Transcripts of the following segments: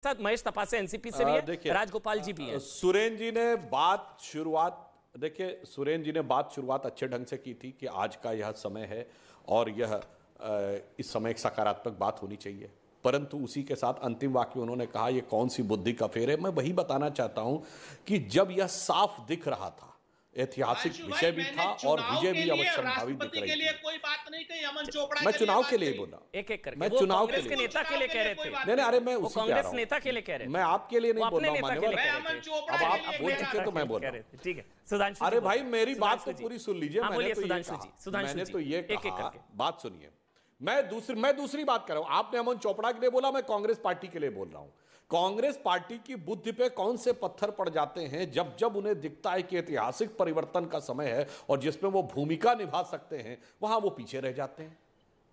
साथ महेश तपासे एनसीपी से भी है, राजगोपाल जी भी हैं। सुरेंद्र जी ने बात शुरुआत अच्छे ढंग से की थी कि आज का यह समय है और यह इस समय एक सकारात्मक बात होनी चाहिए, परंतु उसी के साथ अंतिम वाक्य उन्होंने कहा ये कौन सी बुद्धि का फेर है। मैं वही बताना चाहता हूं कि जब यह साफ दिख रहा था, ऐतिहासिक विषय भी था और विजय भी अवश्य संभावित दिख रही थी। कोई बात नहीं कही, अमन चोपड़ा मैं चुनाव के लिए बोला, एक एक करके मैं चुनाव के लिए नेता के लिए कह रहे थे। नहीं अरे मैं उसी कांग्रेस नेता के लिए कह रहे थे, मैं आपके लिए नहीं बोल रहा हूं मान्यवर। अब आप बोल चुके तो मैं बोल रहा हूं। ठीक है सुधांशु। अरे भाई मेरी बात तो पूरी सुन लीजिए। मैंने तो ये कहा, बात सुनिए, मैं दूसरी बात कर रहा हूं। आपने अमन चोपड़ा के लिए बोला, मैं कांग्रेस पार्टी के लिए बोल रहा हूं। कांग्रेस पार्टी की बुद्धि पे कौन से पत्थर पड़ जाते हैं जब जब उन्हें दिखता है कि ऐतिहासिक परिवर्तन का समय है और जिसमें वो भूमिका निभा सकते हैं, वहां वो पीछे रह जाते हैं।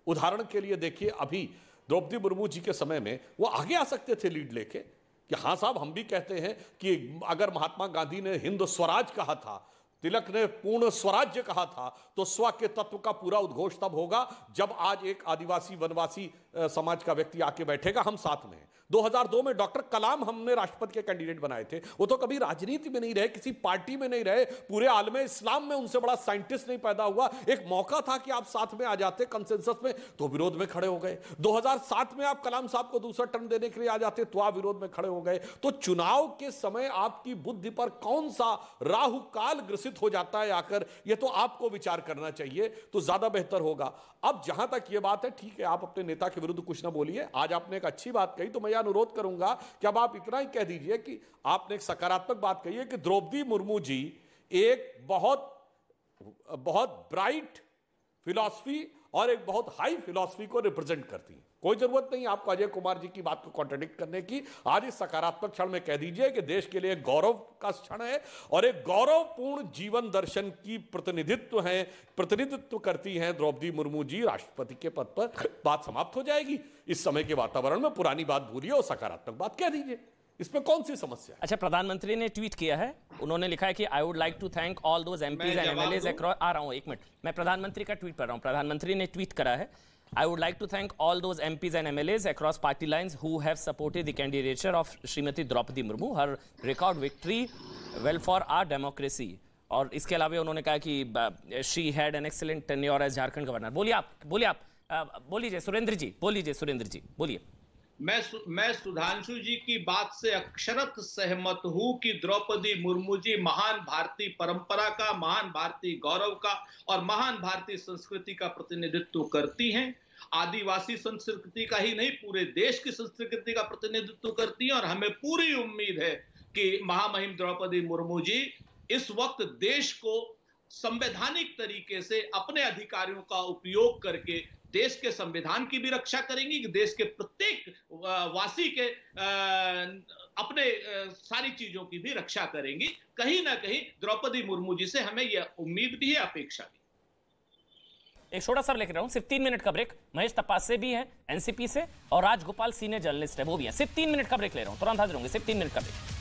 उदाहरण के लिए देखिए, अभी द्रौपदी मुर्मू जी के समय में वो आगे आ सकते थे लीड लेके कि हाँ साहब, हम भी कहते हैं कि अगर महात्मा गांधी ने हिंद स्वराज कहा था, तिलक ने पूर्ण स्वराज्य कहा था, तो स्व के तत्व का पूरा उद्घोष तब होगा जब आज एक आदिवासी वनवासी समाज का व्यक्ति आके बैठेगा, हम साथ में हैं। 2002 में डॉक्टर कलाम हमने राष्ट्रपति के कैंडिडेट बनाए थे। वो तो कभी राजनीति में नहीं रहे, किसी पार्टी में नहीं रहे, पूरे आलमे इस्लाम में उनसे बड़ा साइंटिस्ट नहीं पैदा हुआ। एक मौका था कि आप साथ में आ जाते कंसेंसस में, तो विरोध में खड़े हो गए। 2007 में आप कलाम साहब को दूसरा टर्म देने के लिए आ जाते, तो आप विरोध में खड़े हो गए। तो चुनाव के समय आपकी बुद्धि पर कौन सा राहु काल ग्रसित हो जाता है आकर, यह तो आपको विचार करना चाहिए, तो ज्यादा बेहतर होगा। अब जहां तक यह बात है, ठीक है, आप अपने नेता के विरुद्ध कुछ ना बोलिए। आज आपने एक अच्छी बात कही, तो मैं अनुरोध करूंगा कि अब आप इतना ही कह दीजिए कि आपने एक सकारात्मक बात कही है कि द्रौपदी मुर्मू जी एक बहुत ब्राइट फिलॉसफी और एक बहुत हाई फिलॉसफी को रिप्रेजेंट करती है। कोई जरूरत नहीं आपको अजय कुमार जी की बात को कॉन्ट्रडिक्ट करने की। आज इस सकारात्मक क्षण में कह दीजिए कि देश के लिए गौरव का क्षण है और एक गौरवपूर्ण जीवन दर्शन की प्रतिनिधित्व करती हैं द्रौपदी मुर्मू जी राष्ट्रपति के पद पर। बात समाप्त हो जाएगी। इस समय के वातावरण में पुरानी बात भूलिए और सकारात्मक बात कह दीजिए, इसमें कौन सी समस्या है? अच्छा, प्रधानमंत्री ने ट्वीट किया है, उन्होंने लिखा है कि I would like to thank all those MPs and MLAs across. आ रहा हूं, एक मिनट, मैं प्रधानमंत्री का ट्वीट पढ़ रहा हूं। प्रधानमंत्री ने ट्वीट करा है, I would like to thank all those MPs and MLAs across party lines who have supported the candidature of Srimati Draupadi Murmu, her record victory well for our democracy. और इसके अलावा उन्होंने कहा कि she had an excellent tenure as Jharkhand governor. बोलिए सुरेंद्र जी बोलिए। मैं सुधांशु जी की बात से अक्षरत सहमत हूं कि द्रौपदी मुर्मू जी महान भारतीय परंपरा का, महान भारतीय गौरव का और महान भारतीय संस्कृति का प्रतिनिधित्व करती हैं। आदिवासी संस्कृति का ही नहीं, पूरे देश की संस्कृति का प्रतिनिधित्व करती हैं और हमें पूरी उम्मीद है कि महामहिम द्रौपदी मुर्मू जी इस वक्त देश को संवैधानिक तरीके से अपने अधिकारियों का उपयोग करके देश के संविधान की भी रक्षा करेंगी, कि देश के प्रत्येक वासी के अपने सारी चीजों की भी रक्षा करेंगी। कहीं ना कहीं द्रौपदी मुर्मू जी से हमें यह उम्मीद भी है, अपेक्षा भी। एक छोटा सा लेकर रहा हूं, सिर्फ 3 मिनट का ब्रेक। महेश तपासे भी है एनसीपी से और राजगोपाल सीनियर जर्नलिस्ट है, वो भी है। सिर्फ 3 मिनट का ब्रेक ले रहा हूं, तुरंत हाजिर होंगे। सिर्फ 3 मिनट का ब्रेक।